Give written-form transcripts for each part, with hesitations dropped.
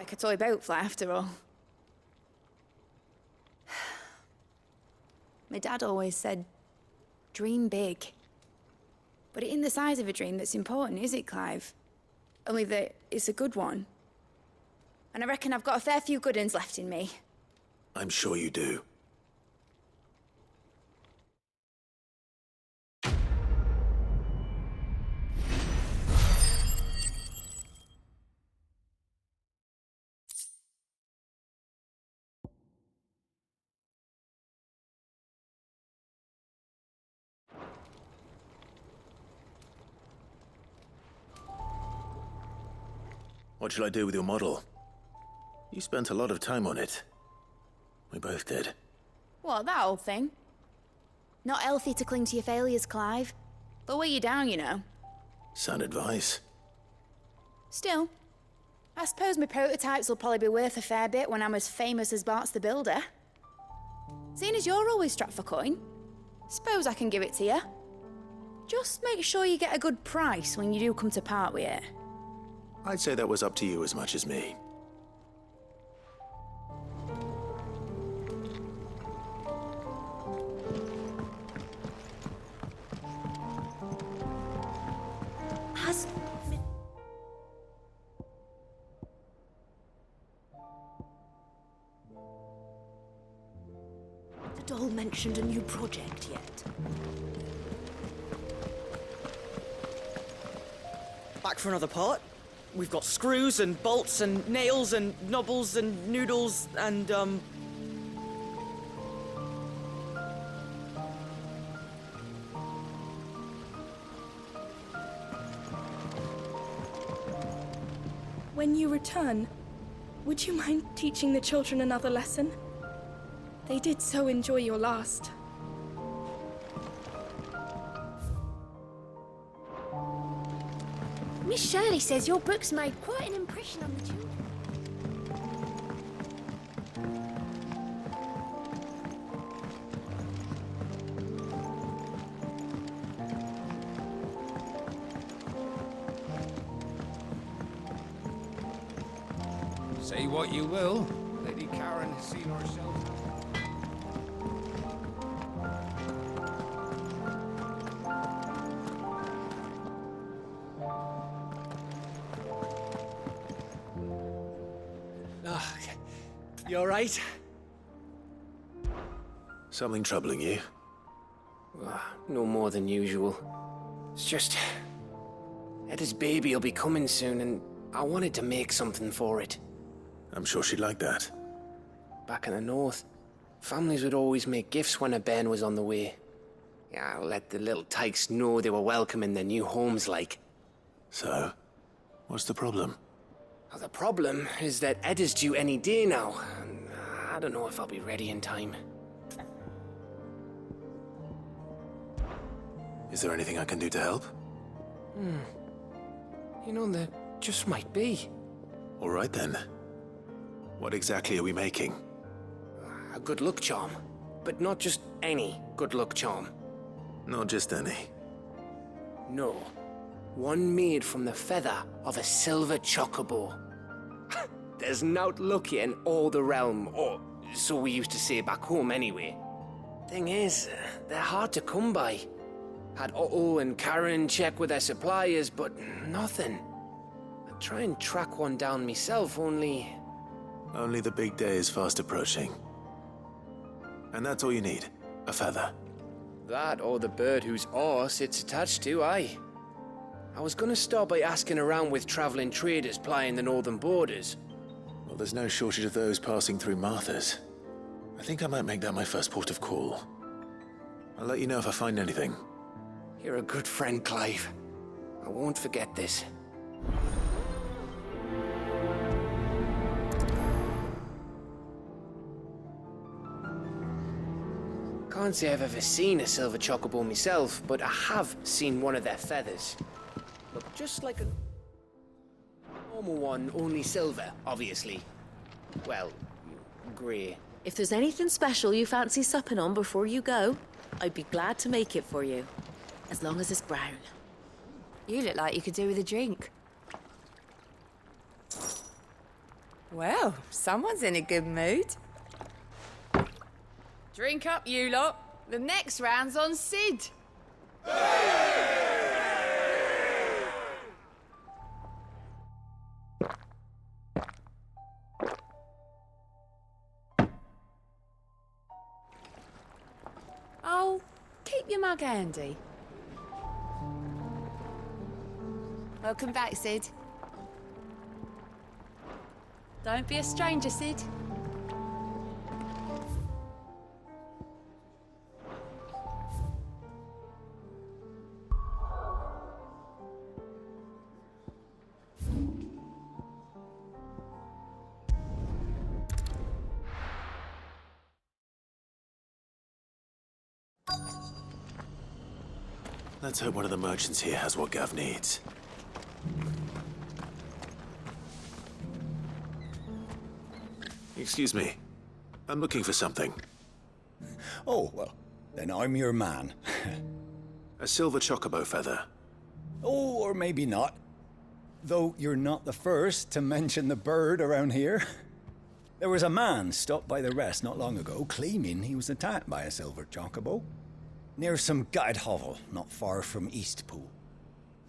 like a toy boat fly after all. My dad always said, dream big. But it ain't the size of a dream that's important, is it, Clive? Only that it's a good one. And I reckon I've got a fair few good uns left in me. I'm sure you do. What shall I do with your model? You spent a lot of time on it. We both did. What, that old thing? Not healthy to cling to your failures, Clive. They'll weigh you down, you know. Sound advice. Still, I suppose my prototypes will probably be worth a fair bit when I'm as famous as Bart's the Builder. Seeing as you're always strapped for coin, suppose I can give it to you. Just make sure you get a good price when you do come to part with it. I'd say that was up to you as much as me. The doll mentioned a new project yet? Back for another part? We've got screws and bolts and nails and knobbles and noodles and, When you return, would you mind teaching the children another lesson? They did so enjoy your last. Miss Shirley says your books made quite an impression on the children. Say what you will, Lady Karen has seen herself. you alright? Something troubling you? No more than usual. It's just... Etta's baby will be coming soon, and I wanted to make something for it. I'm sure she'd like that. Back in the north, families would always make gifts when a bairn was on the way. Yeah, let the little tykes know they were welcome in their new homes, like. So, what's the problem? Well, the problem is that Etta's due any day now, and I don't know if I'll be ready in time. Is there anything I can do to help? You know, there just might be. All right then. What exactly are we making? A good luck charm. But not just any good luck charm. Not just any. No. One made from the feather of a silver chocobo. There's naught luckier in all the realm, or so we used to say back home anyway. Thing is, they're hard to come by. Had Otto and Karen check with their suppliers, but nothing. I'd try and track one down myself, only... Only the big day is fast approaching. And that's all you need, a feather. That or the bird whose horse it's attached to, aye. I was gonna start by asking around with traveling traders plying the northern borders. Well, there's no shortage of those passing through Martha's. I think I might make that my first port of call. I'll let you know if I find anything. You're a good friend, Clive. I won't forget this. Can't say I've ever seen a silver chocobo myself, but I have seen one of their feathers. Look just like a normal one, only silver, obviously. Well, grey. If there's anything special you fancy supping on before you go, I'd be glad to make it for you. As long as it's brown. You look like you could do with a drink. Well, someone's in a good mood. Drink up, you lot. The next round's on Sid. Oh, keep your mug handy. Welcome back, Sid. Don't be a stranger, Sid. Let's hope one of the merchants here has what Gav needs. Excuse me. I'm looking for something. Oh, well, then I'm your man. A silver chocobo feather. Oh, or maybe not. Though you're not the first to mention the bird around here. There was a man stopped by the rest not long ago claiming he was attacked by a silver chocobo. Near some gutted hovel not far from Eastpool.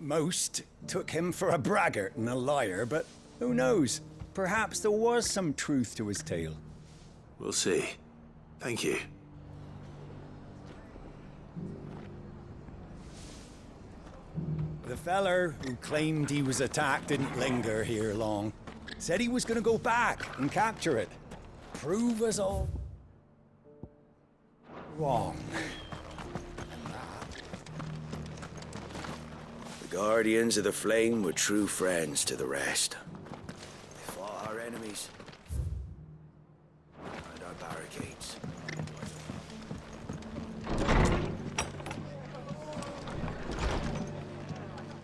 Most took him for a braggart and a liar, but who knows? Perhaps there was some truth to his tale. We'll see. Thank you. The feller who claimed he was attacked didn't linger here long. Said he was gonna go back and capture it. Prove us all wrong. The Guardians of the Flame were true friends to the rest. They fought our enemies and our barricades.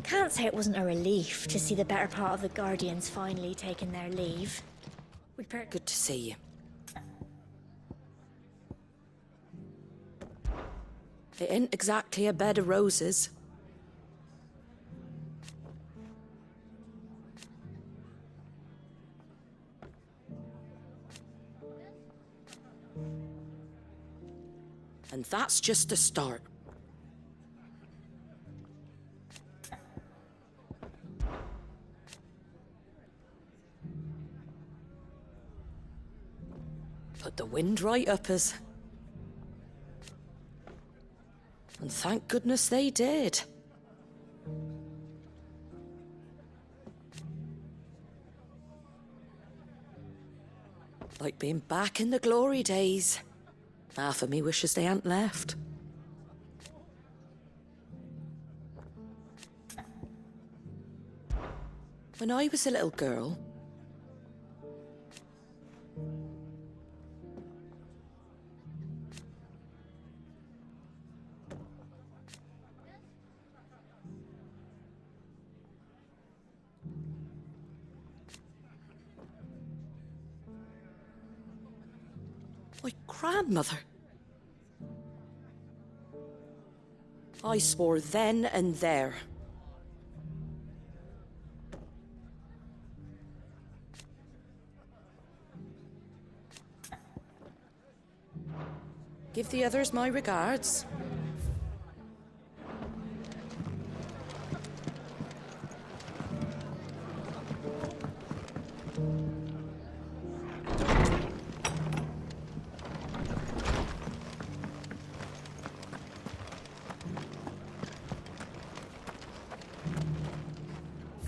Can't say it wasn't a relief to see the better part of the Guardians finally taking their leave. Good to see you. It ain't exactly a bed of roses. And that's just the start. Put the wind right up us. And thank goodness they did. Like being back in the glory days. Half of me wishes they hadn't left. When I was a little girl, my grandmother. I swore then and there. Give the others my regards.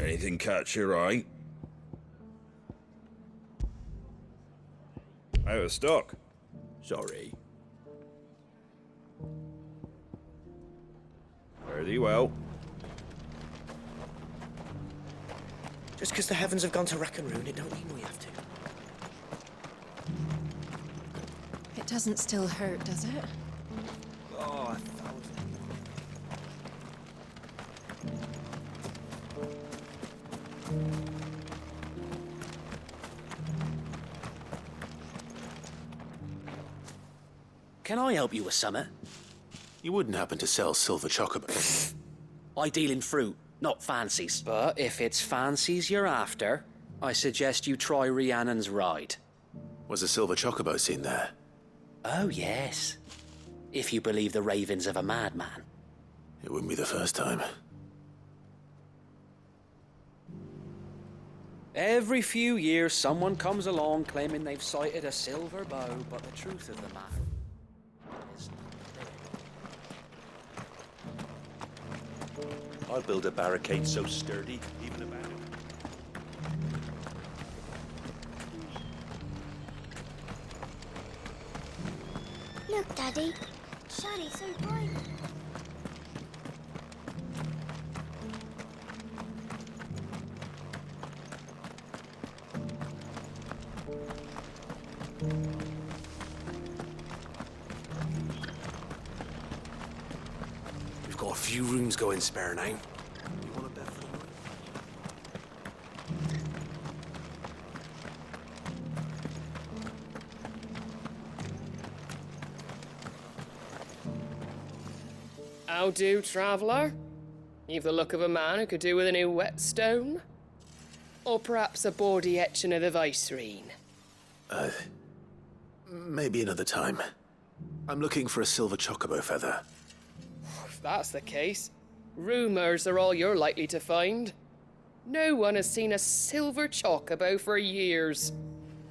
Anything catch your eye? Out of stock. Sorry. Fare thee well. Just because the heavens have gone to rack and ruin, it don't mean we have to. It doesn't still hurt, does it? Oh, Can I help you with something? You wouldn't happen to sell silver chocobo? I deal in fruit, not fancies. But if it's fancies you're after, I suggest you try Rhiannon's ride. Was a silver chocobo seen there? Oh, yes. If you believe the ravings of a madman. It wouldn't be the first time. Every few years, someone comes along claiming they've sighted a silver bow, but the truth of the matter is I'll build a barricade so sturdy, even a man. Look, Daddy. Shiny, so bright. We've got a few rooms going spare now. You want a bed for the night? How do, traveller? You've the look of a man who could do with a new whetstone. Or perhaps a bawdy etching of the Vicereine. Maybe another time. I'm looking for a silver chocobo feather. If that's the case, rumours are all you're likely to find. No one has seen a silver chocobo for years.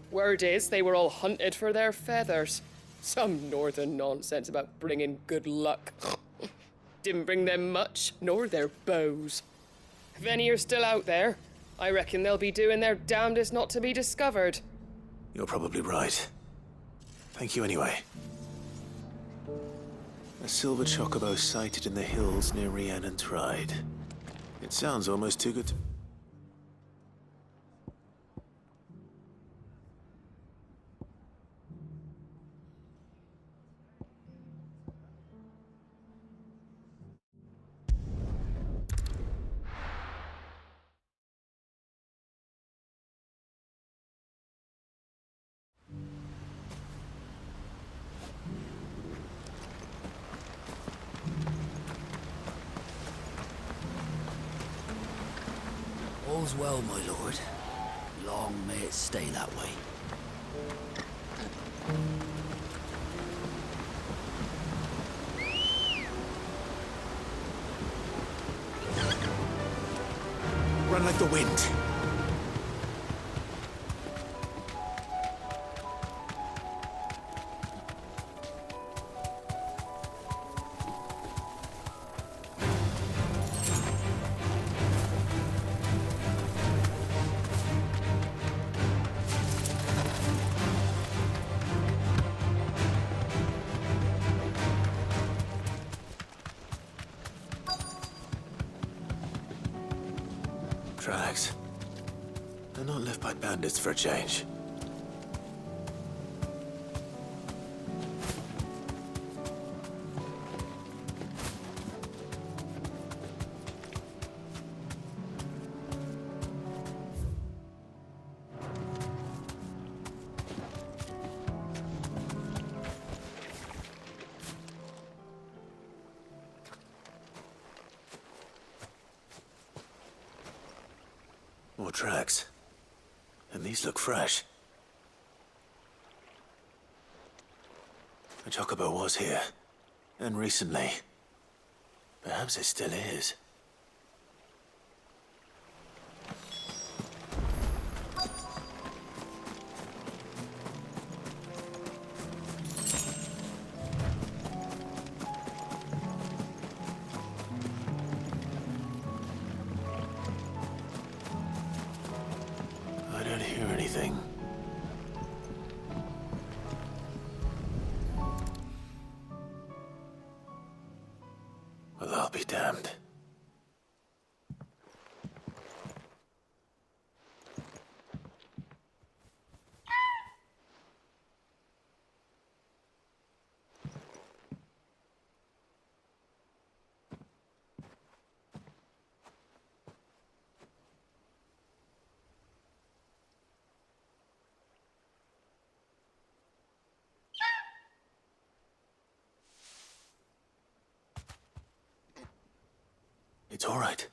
Word is they were all hunted for their feathers. Some northern nonsense about bringing good luck. Didn't bring them much, nor their bows. If any are still out there, I reckon they'll be doing their damnedest not to be discovered. You're probably right. Thank you anyway. A silver chocobo sighted in the hills near Rhiannon's Ride. It sounds almost too good to... all's well, my lord. Long may it stay that way. Run like the wind. Tracks. They're not left by bandits for a change. More tracks. And these look fresh. A chocobo was here. And recently. Perhaps it still is. I don't hear anything. Well, I'll be damned. It's all right.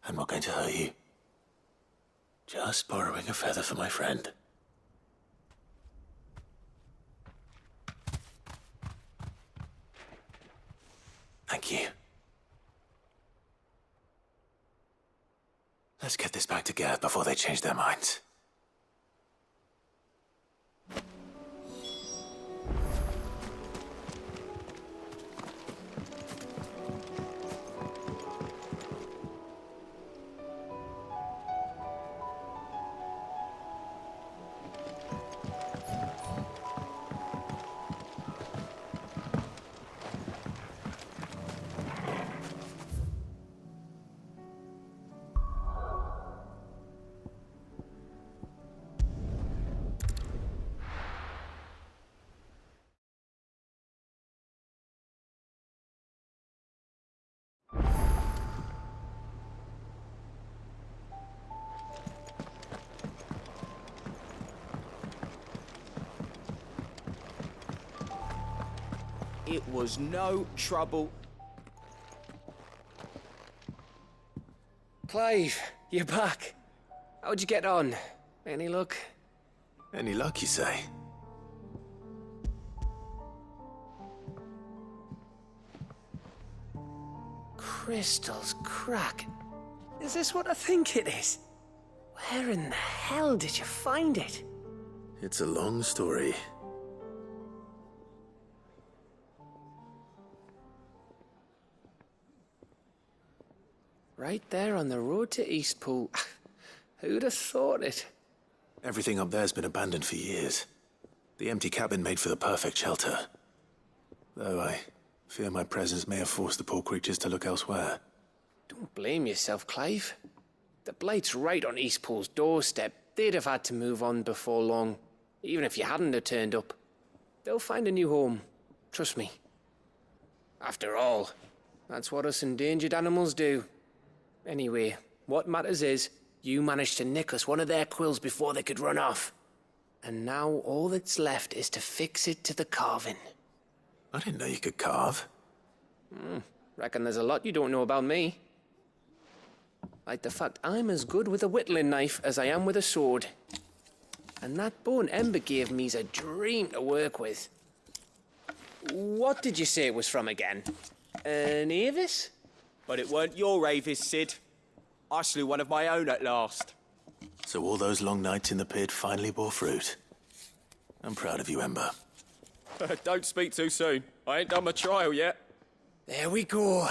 I'm not going to hurt you. Just borrowing a feather for my friend. Thank you. Let's get this back to Gerd before they change their minds. It was no trouble. Clive, you're back. How'd you get on? Any luck? Any luck, you say? Crystal's crack. Is this what I think it is? Where in the hell did you find it? It's a long story. Right there on the road to Eastpool. Who'd have thought it? Everything up there's been abandoned for years. The empty cabin made for the perfect shelter. Though I fear my presence may have forced the poor creatures to look elsewhere. Don't blame yourself, Clive. The Blight's right on Eastpool's doorstep. They'd have had to move on before long, even if you hadn't have turned up. They'll find a new home. Trust me. After all, that's what us endangered animals do. Anyway, what matters is, you managed to nick us one of their quills before they could run off. And now all that's left is to fix it to the carving. I didn't know you could carve. Reckon there's a lot you don't know about me. Like the fact I'm as good with a whittling knife as I am with a sword. And that bone Ember gave me's a dream to work with. What did you say it was from again? An Avis? But it weren't your Avis, Sid. I slew one of my own at last. So all those long nights in the pit finally bore fruit. I'm proud of you, Ember. Don't speak too soon. I ain't done my trial yet. There we go.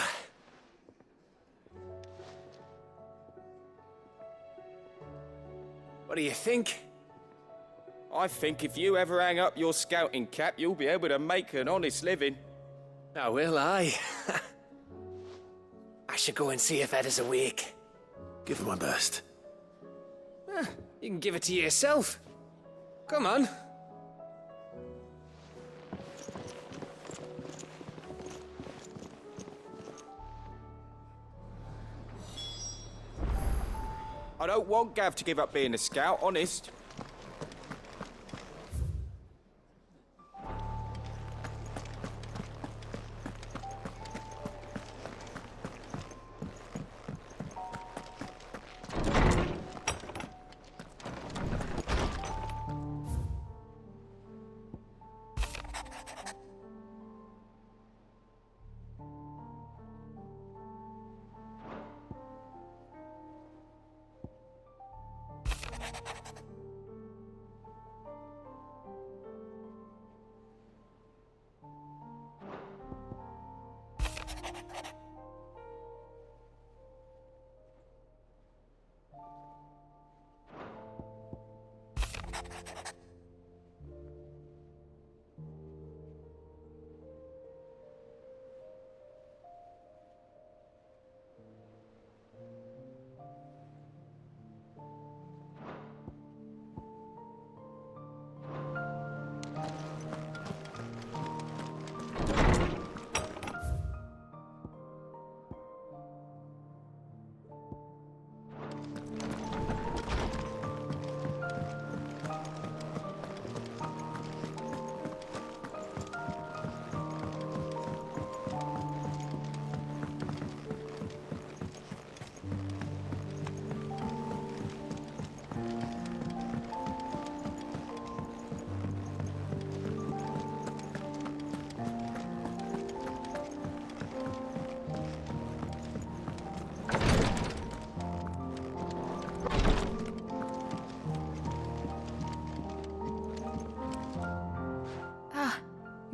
What do you think? I think if you ever hang up your scouting cap, you'll be able to make an honest living. Oh, will I? I should go and see if Ed is awake. Give it my best. You can give it to yourself. Come on. I don't want Gav to give up being a scout, honest.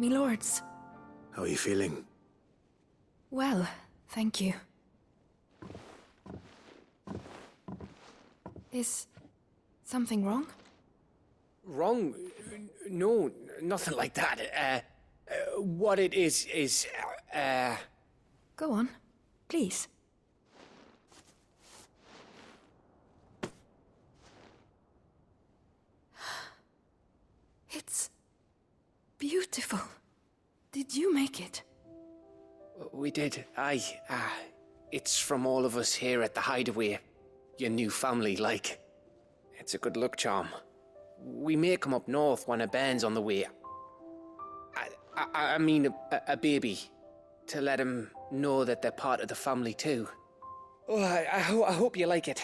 Me lords. How are you feeling? Well, thank you. Is something wrong? Wrong? No, nothing like that. What it is, Go on, please. It's beautiful. Did you make it? We did. Aye. It's from all of us here at the Hideaway. Your new family, like. It's a good luck charm. We may come up north when a band's on the way. I mean a baby. To let him know that they're part of the family too. Oh, I hope you like it.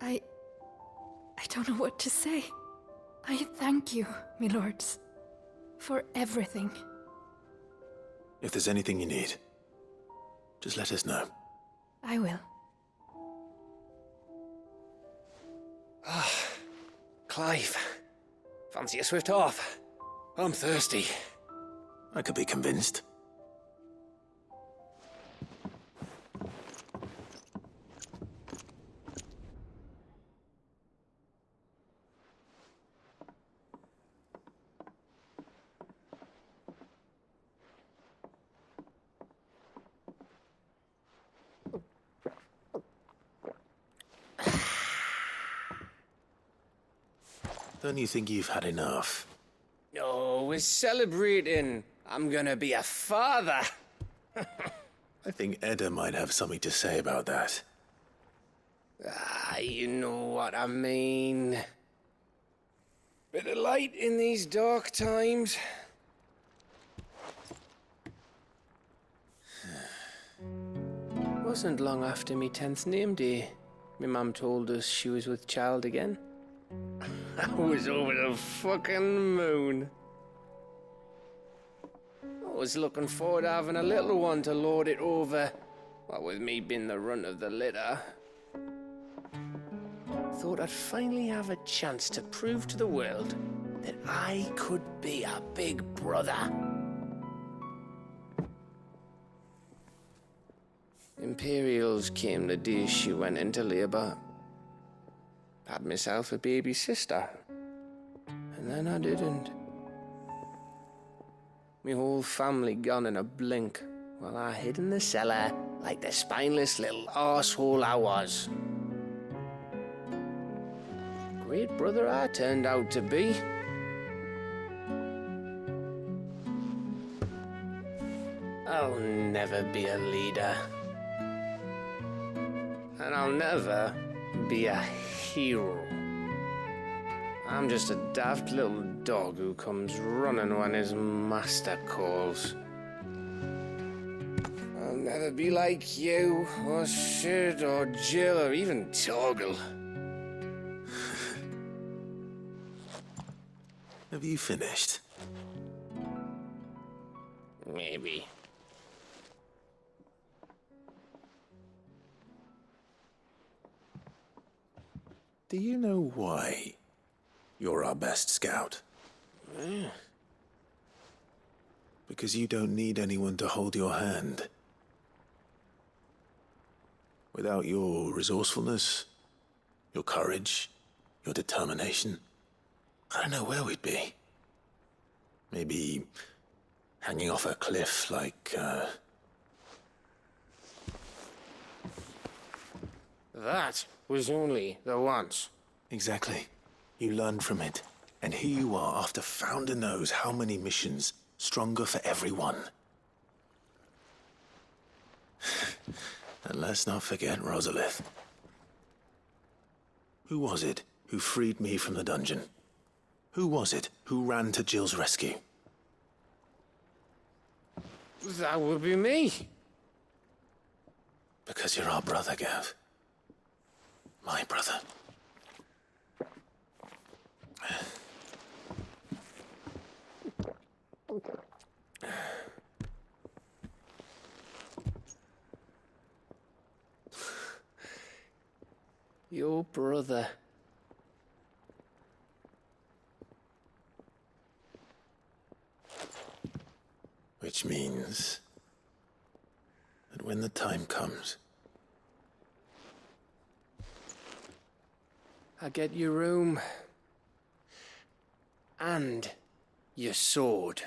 I don't know what to say. I thank you, me lords, for everything. If there's anything you need, just let us know. I will. Clive, fancy a swift off? I'm thirsty. I could be convinced. Don't you think you've had enough? No, we're celebrating. I'm gonna be a father. I think Edda might have something to say about that. You know what I mean. Bit of light in these dark times. Wasn't long after me 10th name day, my mum told us she was with child again. I was over the fucking moon. I was looking forward to having a little one to lord it over, what with me being the runt of the litter. Thought I'd finally have a chance to prove to the world that I could be a big brother. Imperials came the day she went into labour. Had myself a baby sister. And then I didn't. My whole family gone in a blink, while I hid in the cellar like the spineless little arsehole I was. Great brother I turned out to be. I'll never be a leader. And I'll never be a hero. I'm just a daft little dog who comes running when his master calls. I'll never be like you, or Sid, or Jill, or even Torgal. Have you finished? Maybe. Do you know why you're our best scout? Because you don't need anyone to hold your hand. Without your resourcefulness, your courage, your determination, I don't know where we'd be. Maybe hanging off a cliff like, That was only the once. Exactly. You learned from it. And here you are after Founder knows how many missions, stronger for everyone. And let's not forget Rosalith. Who was it who freed me from the dungeon? Who was it who ran to Jill's rescue? That would be me. Because you're our brother, Gav. My brother. Your brother. Which means that when the time comes, I get your room. And your sword.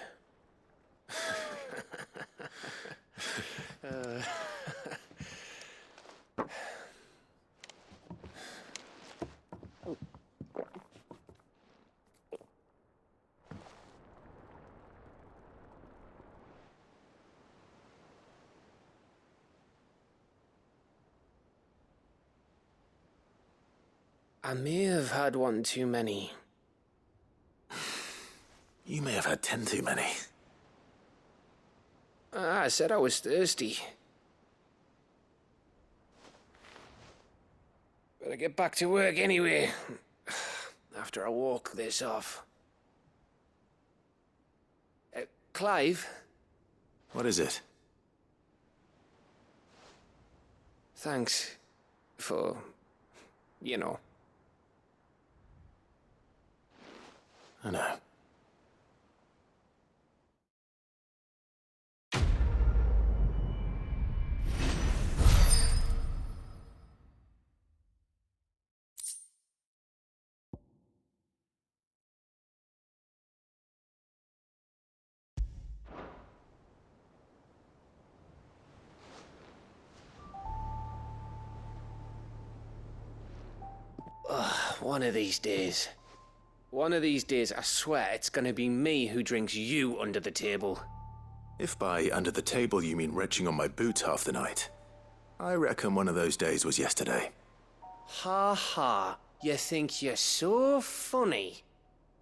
I may have had one too many. you may have had 10 too many. I said I was thirsty. Better get back to work anyway. After I walk this off. Clive? What is it? Thanks for, you know. I know. One of these days. One of these days, I swear it's gonna be me who drinks you under the table. If by under the table you mean retching on my boots half the night, I reckon one of those days was yesterday. Ha ha, you think you're so funny.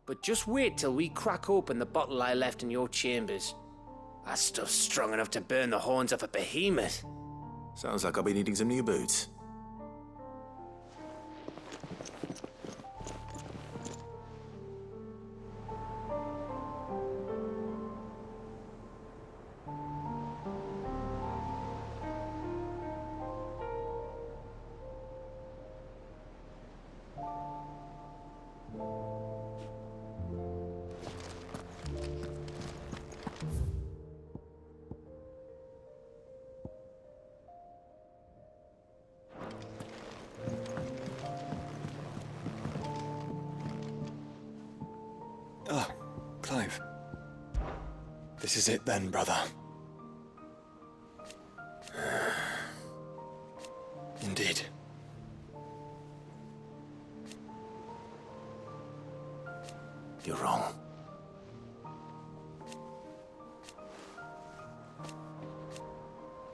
But just wait till we crack open the bottle I left in your chambers. That stuff's strong enough to burn the horns off a behemoth. Sounds like I'll be needing some new boots. Ah, Clive. This is it then, brother. Indeed. You're wrong.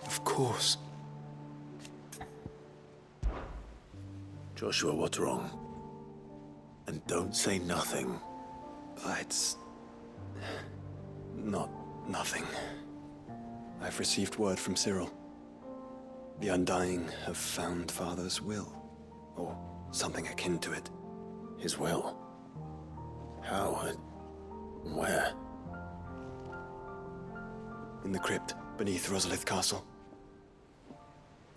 Of course. Joshua, what's wrong? And don't say nothing. It's not nothing. I've received word from Cyril. The Undying have found Father's will, or something akin to it. His will? How and where? In the crypt beneath Rosalith Castle.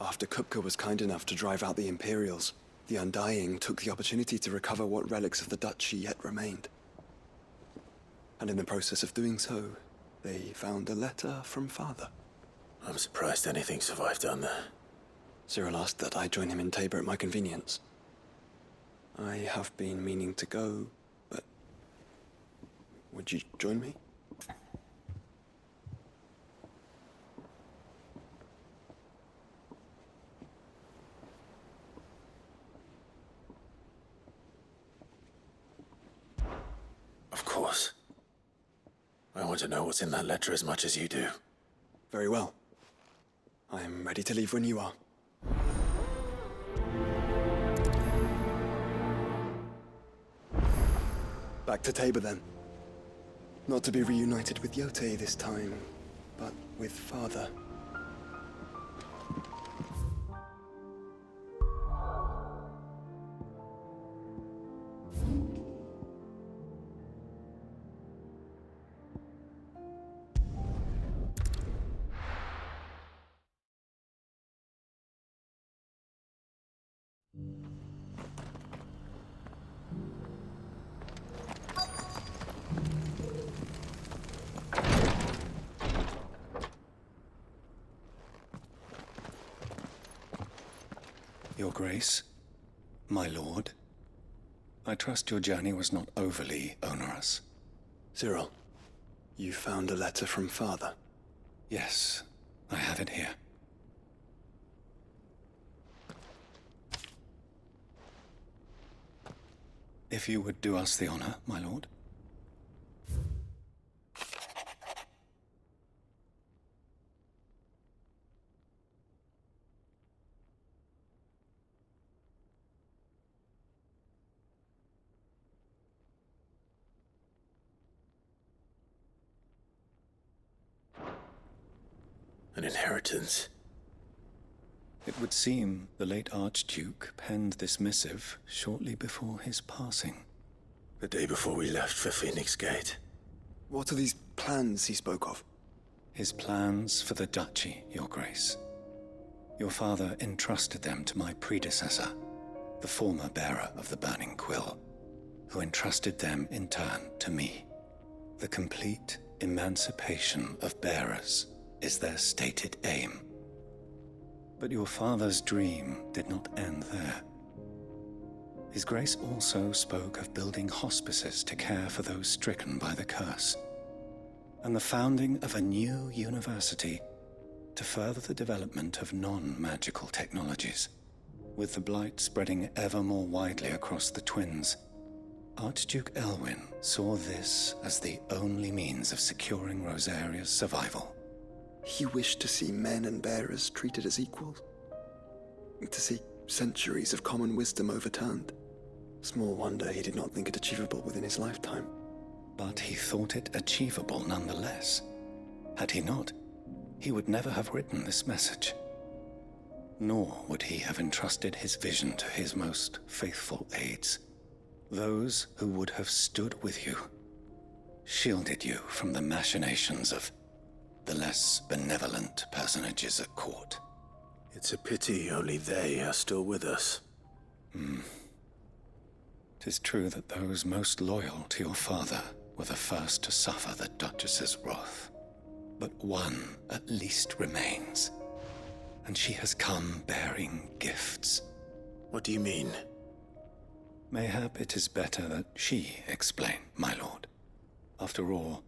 After Kupka was kind enough to drive out the Imperials, the Undying took the opportunity to recover what relics of the duchy yet remained. And in the process of doing so, they found a letter from Father. I'm surprised anything survived down there. Cyril asked that I join him in Tabor at my convenience. I have been meaning to go, but would you join me? Of course. I want to know what's in that letter as much as you do. Very well. I am ready to leave when you are. Back to Tabor then. Not to be reunited with Yote this time, but with Father. Your Grace, my lord. I trust your journey was not overly onerous. Cyril, you found a letter from Father? Yes, I have it here. If you would do us the honor, my lord. An inheritance. It would seem the late Archduke penned this missive shortly before his passing. The day before we left for Phoenix Gate. What are these plans he spoke of? His plans for the duchy, Your Grace. Your father entrusted them to my predecessor, the former bearer of the Burning Quill, who entrusted them in turn to me. The complete emancipation of bearers is their stated aim. But your father's dream did not end there. His Grace also spoke of building hospices to care for those stricken by the curse, and the founding of a new university to further the development of non-magical technologies. With the blight spreading ever more widely across the twins, Archduke Elwyn saw this as the only means of securing Rosaria's survival. He wished to see men and bearers treated as equals. To see centuries of common wisdom overturned. Small wonder he did not think it achievable within his lifetime. But he thought it achievable nonetheless. Had he not, he would never have written this message. Nor would he have entrusted his vision to his most faithful aides. Those who would have stood with you, shielded you from the machinations of the less benevolent personages at court. It's a pity only they are still with us. 'Tis true that those most loyal to your father were the first to suffer the Duchess's wrath. But one at least remains, and she has come bearing gifts. What do you mean? Mayhap it is better that she explain, my lord. After all,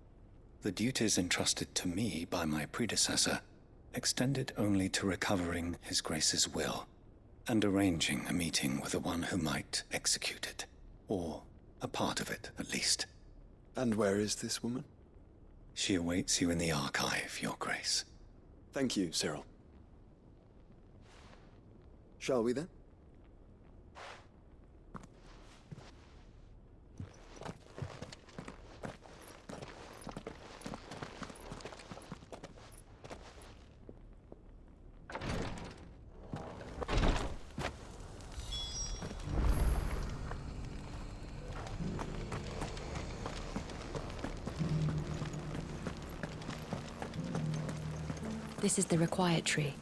the duties entrusted to me by my predecessor extended only to recovering His Grace's will and arranging a meeting with the one who might execute it, or a part of it at least. And where is this woman? She awaits you in the archive, Your Grace. Thank you, Cyril. Shall we then? This is the Required Tree,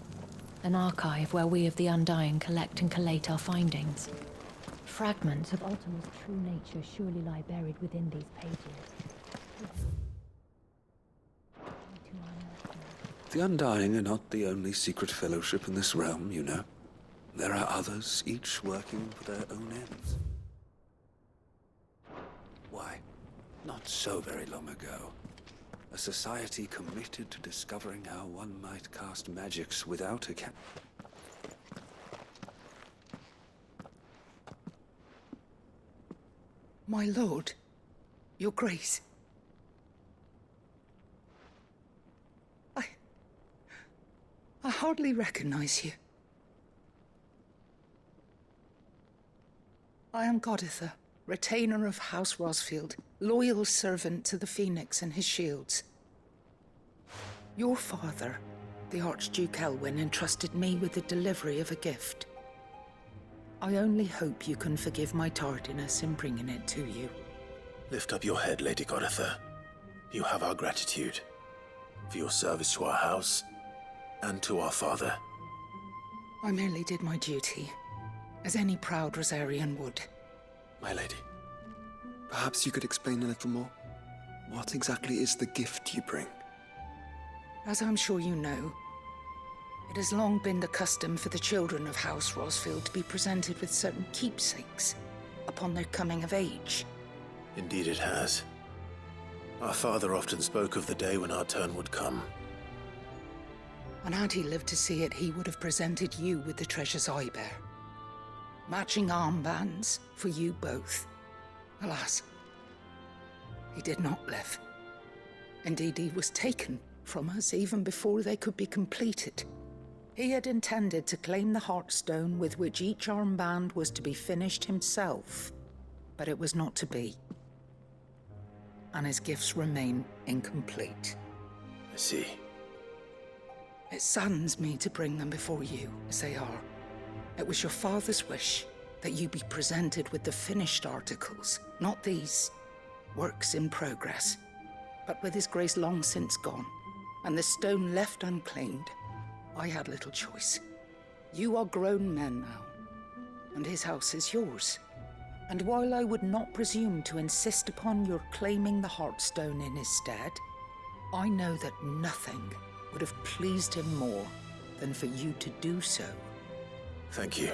an archive where we of the Undying collect and collate our findings. Fragments of Ultima's true nature surely lie buried within these pages. The Undying are not the only secret fellowship in this realm, you know. There are others, each working for their own ends. Why, not so very long ago, a society committed to discovering how one might cast magics without a My lord, your grace. I hardly recognize you. I am Goditha, retainer of House Rosfield, loyal servant to the Phoenix and his shields. Your father, the Archduke Elwyn, entrusted me with the delivery of a gift. I only hope you can forgive my tardiness in bringing it to you. Lift up your head, Lady Goditha. You have our gratitude for your service to our house and to our father. I merely did my duty, as any proud Rosarian would. My lady, perhaps you could explain a little more? What exactly is the gift you bring? As I'm sure you know, It has long been the custom for the children of House Rosfield to be presented with certain keepsakes upon their coming of age. Indeed it has. Our father often spoke of the day when our turn would come. And had he lived to see it, he would have presented you with the treasures I bear. Matching armbands for you both. Alas, he did not live. Indeed, he was taken from us even before they could be completed. He had intended to claim the Heartstone with which each armband was to be finished himself, but it was not to be. And his gifts remain incomplete. I see. It saddens me to bring them before you, as they are. It was your father's wish that you be presented with the finished articles, not these works in progress. But with his grace long since gone, and the stone left unclaimed, I had little choice. You are grown men now, and his house is yours. And while I would not presume to insist upon your claiming the Heartstone in his stead, I know that nothing would have pleased him more than for you to do so. Thank you,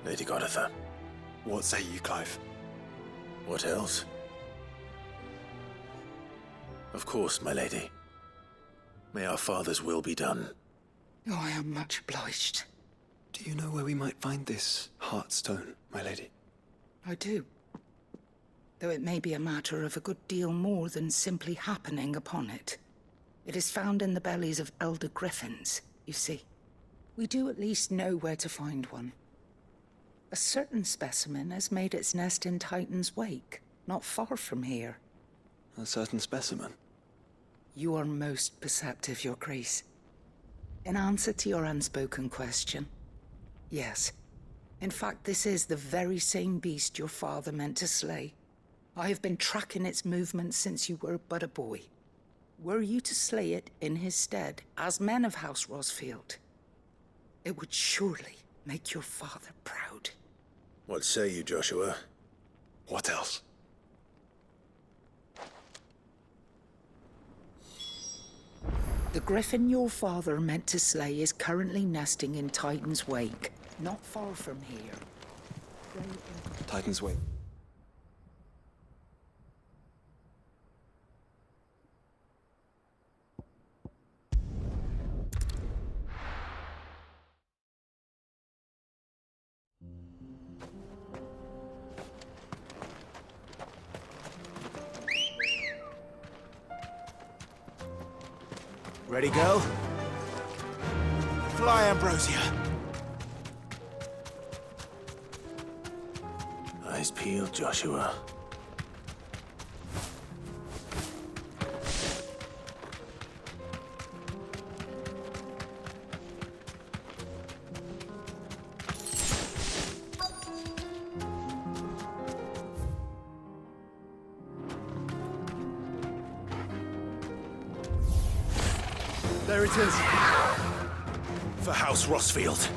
Lady Goditha. What say you, Clive? What else? Of course, my lady. May our father's will be done. Oh, I am much obliged. Do you know where we might find this Heartstone, my lady? I do. Though it may be a matter of a good deal more than simply happening upon it. It is found in the bellies of elder griffins, you see. We do at least know where to find one. A certain specimen has made its nest in Titan's Wake, not far from here. A certain specimen? You are most perceptive, Your Grace. In answer to your unspoken question, yes. In fact, this is the very same beast your father meant to slay. I have been tracking its movements since you were but a boy. Were you to slay it in his stead, as men of House Rosfield, it would surely make your father proud. What say you, Joshua? What else? The griffin your father meant to slay is currently nesting in Titan's Wake, not far from here. Titan's Wake. Ready, girl? Fly, Ambrosia. Eyes peeled, Joshua. There it is. For House Rosfield.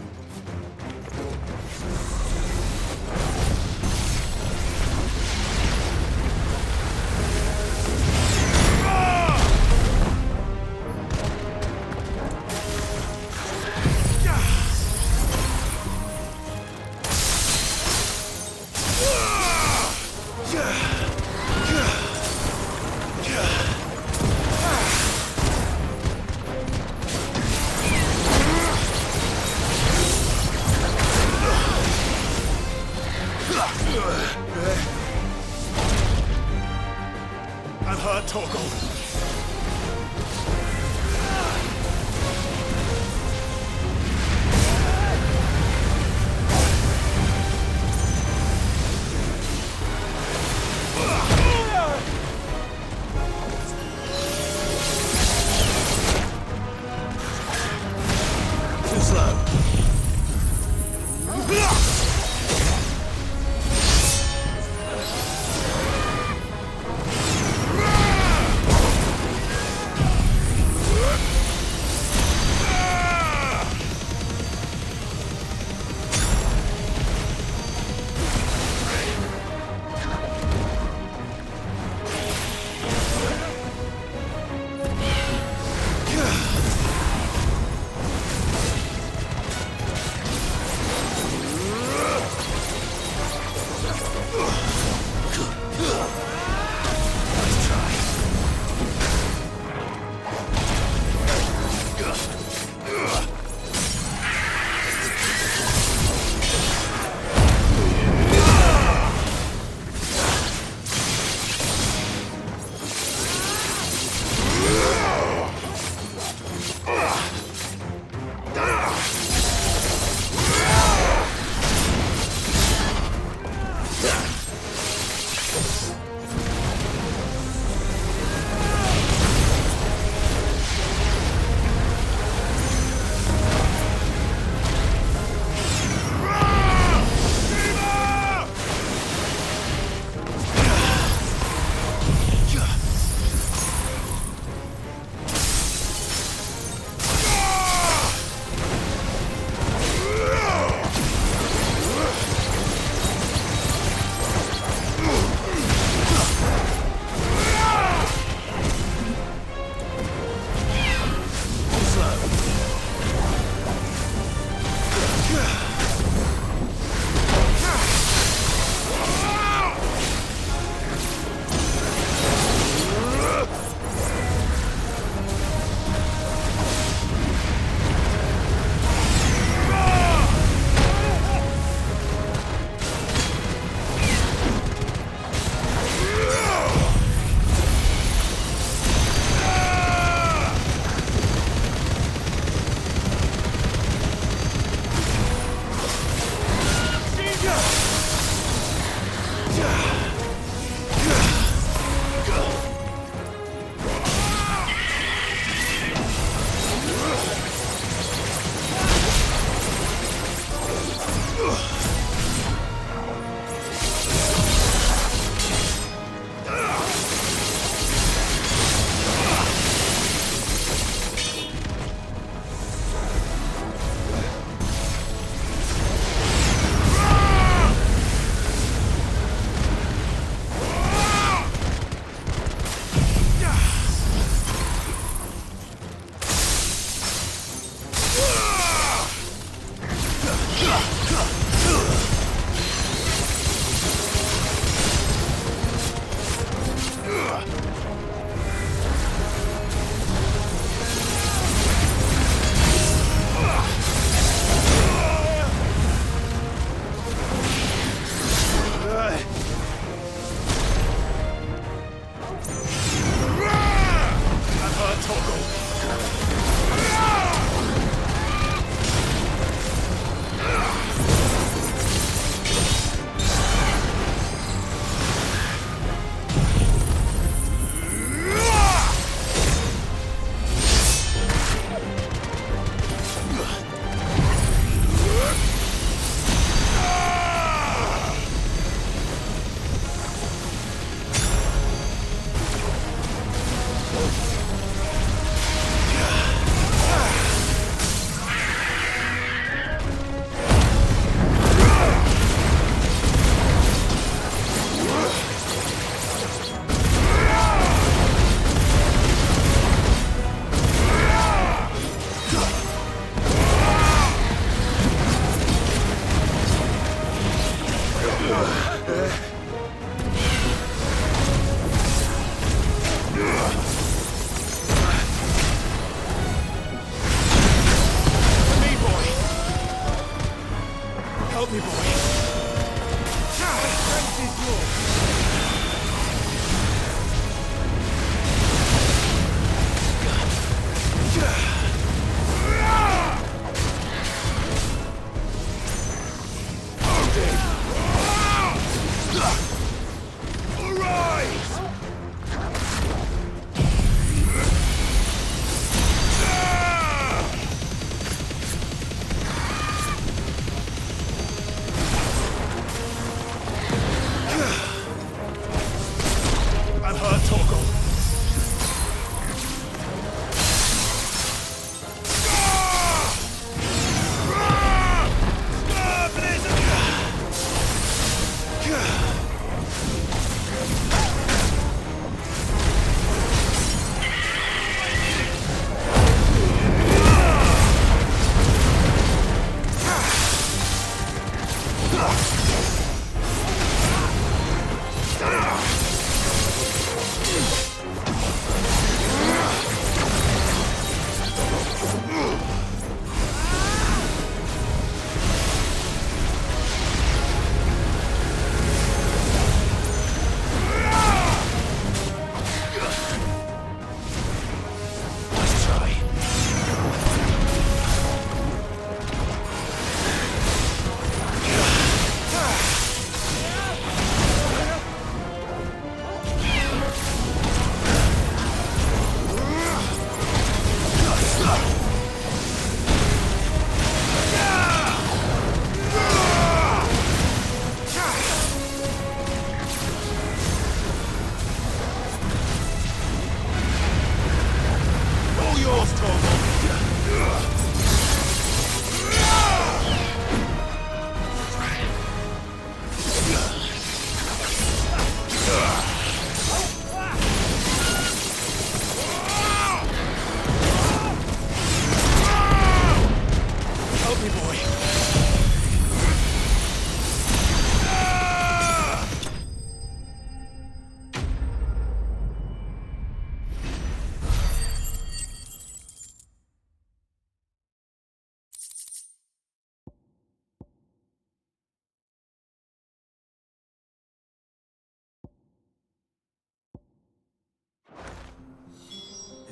I'm hurt, Torgal. Too slow.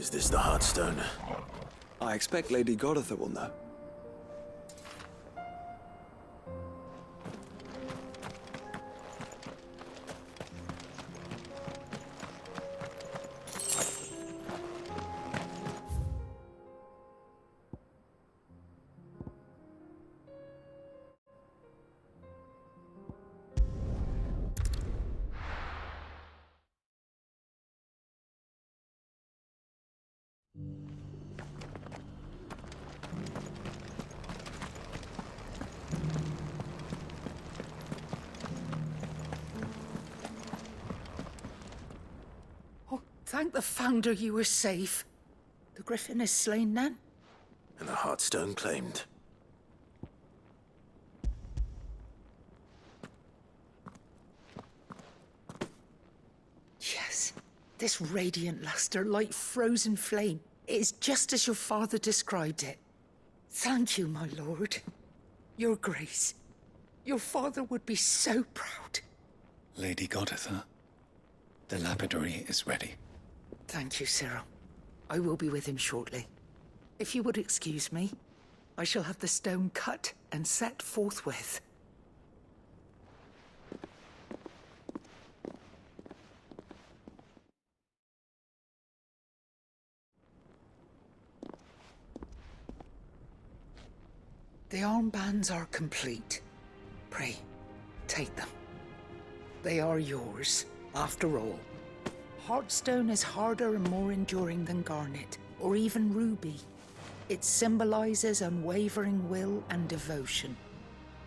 Is this the Heartstone? I expect Lady Goditha will know. Thank the Founder you were safe. The Griffin is slain then? And the Heartstone claimed. Yes. This radiant luster, like frozen flame. It is just as your father described it. Thank you, my lord. Your Grace. Your father would be so proud. Lady Goditha, the lapidary is ready. Thank you, Cyril. I will be with him shortly. If you would excuse me, I shall have the stone cut and set forthwith. The armbands are complete. Pray, take them. They are yours, after all. Heartstone is harder and more enduring than garnet, or even ruby. It symbolizes unwavering will and devotion.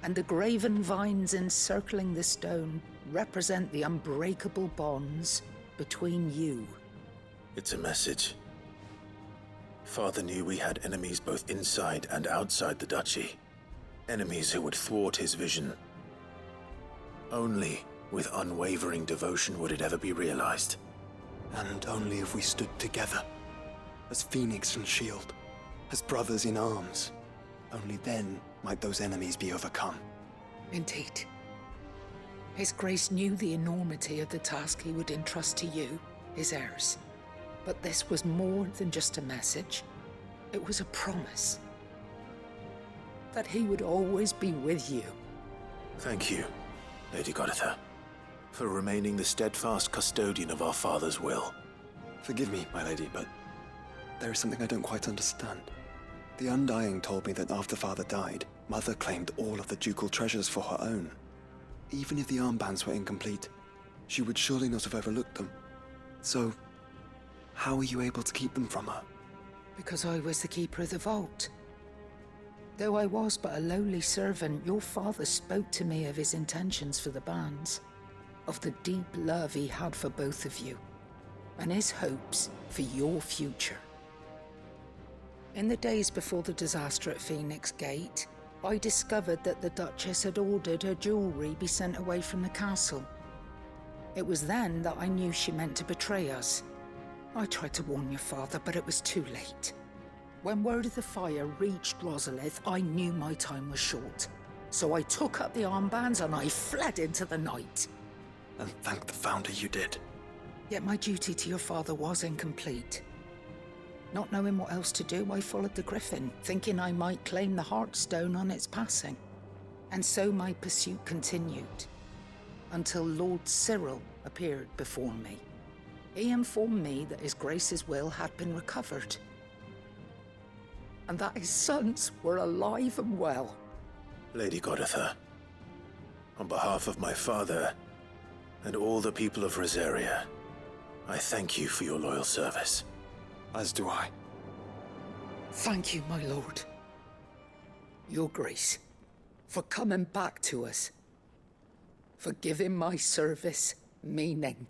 And the graven vines encircling the stone represent the unbreakable bonds between you. It's a message. Father knew we had enemies both inside and outside the duchy. Enemies who would thwart his vision. Only with unwavering devotion would it ever be realized. And only if we stood together, as Phoenix and Shield, as brothers in arms, only then might those enemies be overcome. Indeed. His Grace knew the enormity of the task he would entrust to you, his heirs. But this was more than just a message. It was a promise. That he would always be with you. Thank you, Lady Goditha, for remaining the steadfast custodian of our father's will. Forgive me, my lady, but there is something I don't quite understand. The Undying told me that after Father died, Mother claimed all of the ducal treasures for her own. Even if the armbands were incomplete, she would surely not have overlooked them. So, how were you able to keep them from her? Because I was the keeper of the vault. Though I was but a lowly servant, your father spoke to me of his intentions for the bands, of the deep love he had for both of you, and his hopes for your future. In the days before the disaster at Phoenix Gate, I discovered that the Duchess had ordered her jewelry be sent away from the castle. It was then that I knew she meant to betray us. I tried to warn your father, but it was too late. When word of the fire reached Rosalith, I knew my time was short. So I took up the armbands and I fled into the night. And thank the Founder you did. Yet my duty to your father was incomplete. Not knowing what else to do, I followed the Griffin, thinking I might claim the Heartstone on its passing. And so my pursuit continued, until Lord Cyril appeared before me. He informed me that His Grace's will had been recovered, and that his sons were alive and well. Lady Goditha, on behalf of my father and all the people of Rosaria, I thank you for your loyal service. As do I. Thank you, my lord. Your Grace, for coming back to us, for giving my service meaning.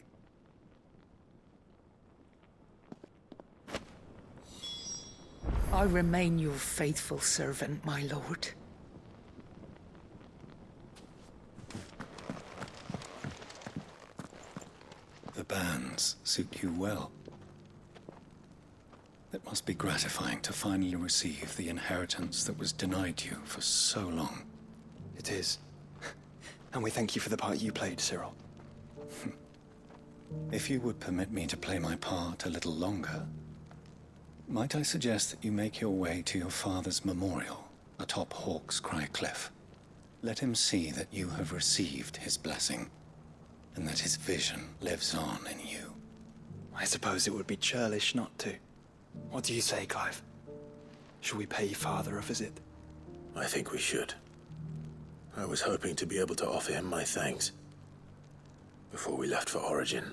I remain your faithful servant, my lord. The bands suit you well. It must be gratifying to finally receive the inheritance that was denied you for so long. It is. And we thank you for the part you played, Cyril. If you would permit me to play my part a little longer, Might I suggest that you make your way to your father's memorial atop Hawk's Cry Cliff? Let him see that you have received his blessing, and that his vision lives on in you. I suppose it would be churlish not to. What do you say, Clive? Shall we pay Father a visit? I think we should. I was hoping to be able to offer him my thanks before we left for Origin.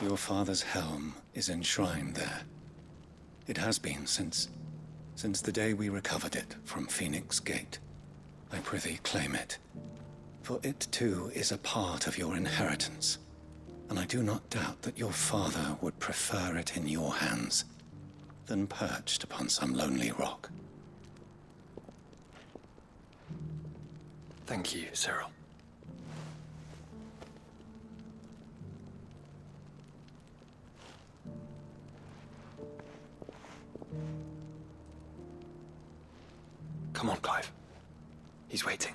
Your father's helm is enshrined there. It has been since the day we recovered it from Phoenix Gate. I prithee claim it, for it too is a part of your inheritance, and I do not doubt that your father would prefer it in your hands than perched upon some lonely rock. Thank you, Cyril. Come on, Clive. He's waiting.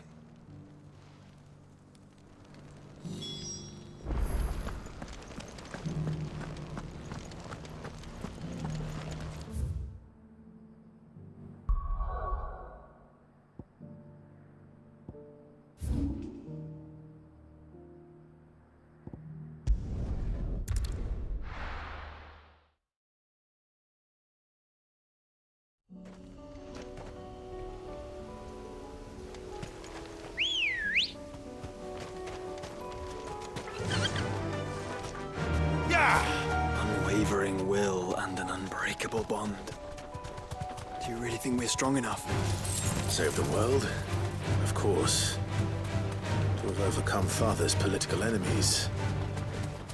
Unwavering will and an unbreakable bond. Do you really think we're strong enough? Save the world? Of course. To have overcome Father's political enemies.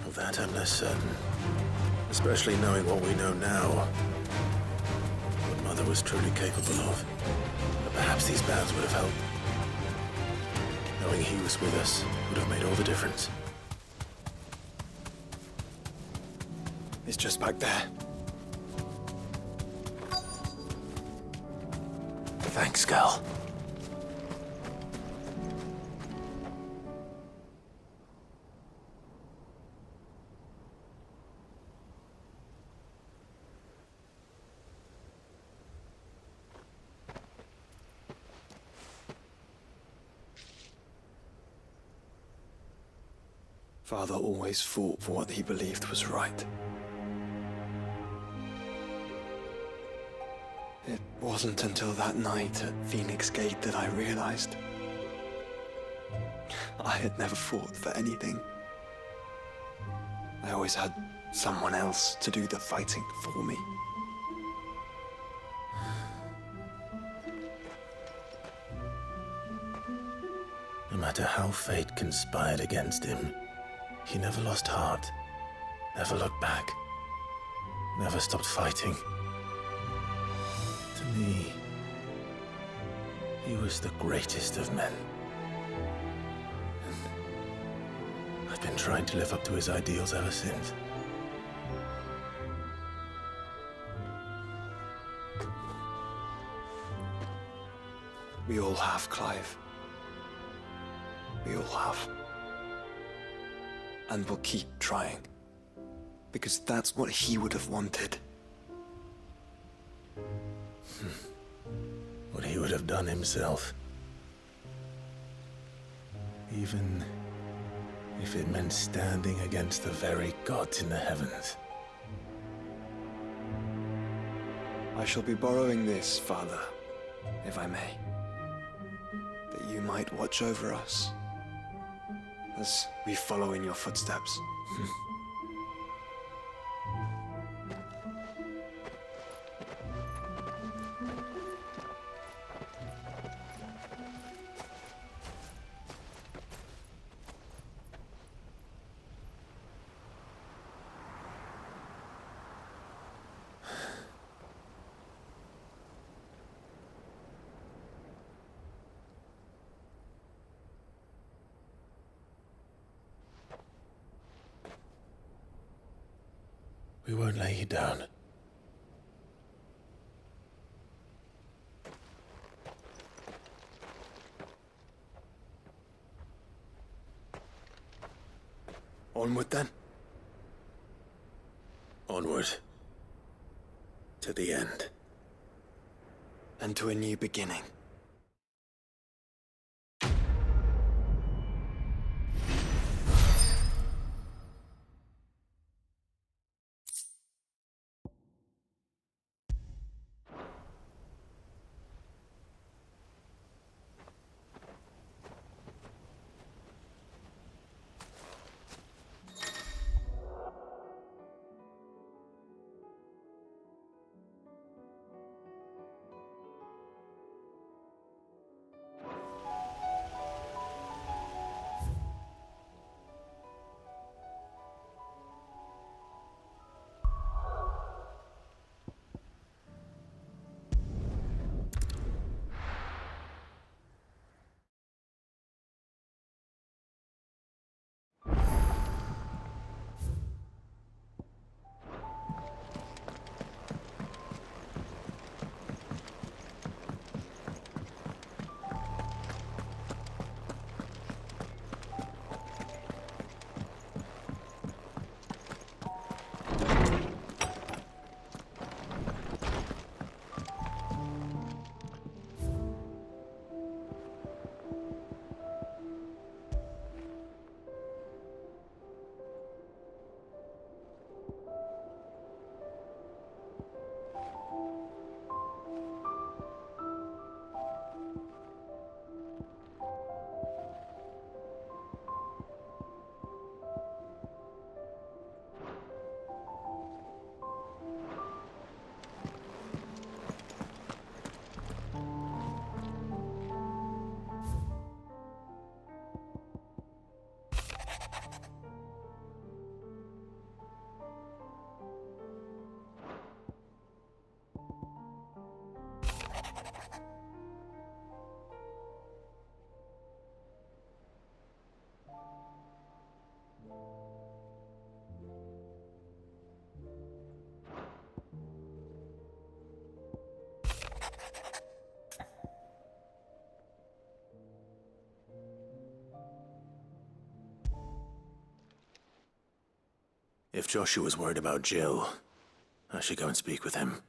Of that I'm less certain. Especially knowing what we know now. What Mother was truly capable of. But perhaps these bands would have helped. Knowing he was with us would have made all the difference. It's just back there. Thanks, Gal. Father always fought for what he believed was right. It wasn't until that night at Phoenix Gate that I realized I had never fought for anything. I always had someone else to do the fighting for me. No matter how fate conspired against him, he never lost heart, never looked back, never stopped fighting. To me, he was the greatest of men. And I've been trying to live up to his ideals ever since. We all have, Clive. We all have. And we'll keep trying. Because that's what he would have wanted. What he would have done himself. Even if it meant standing against the very gods in the heavens. I shall be borrowing this, Father, if I may. That you might watch over us as we follow in your footsteps. We won't lay you down. Onward then? Onward. To the end. And to a new beginning. If Joshua's worried about Jill, I should go and speak with him.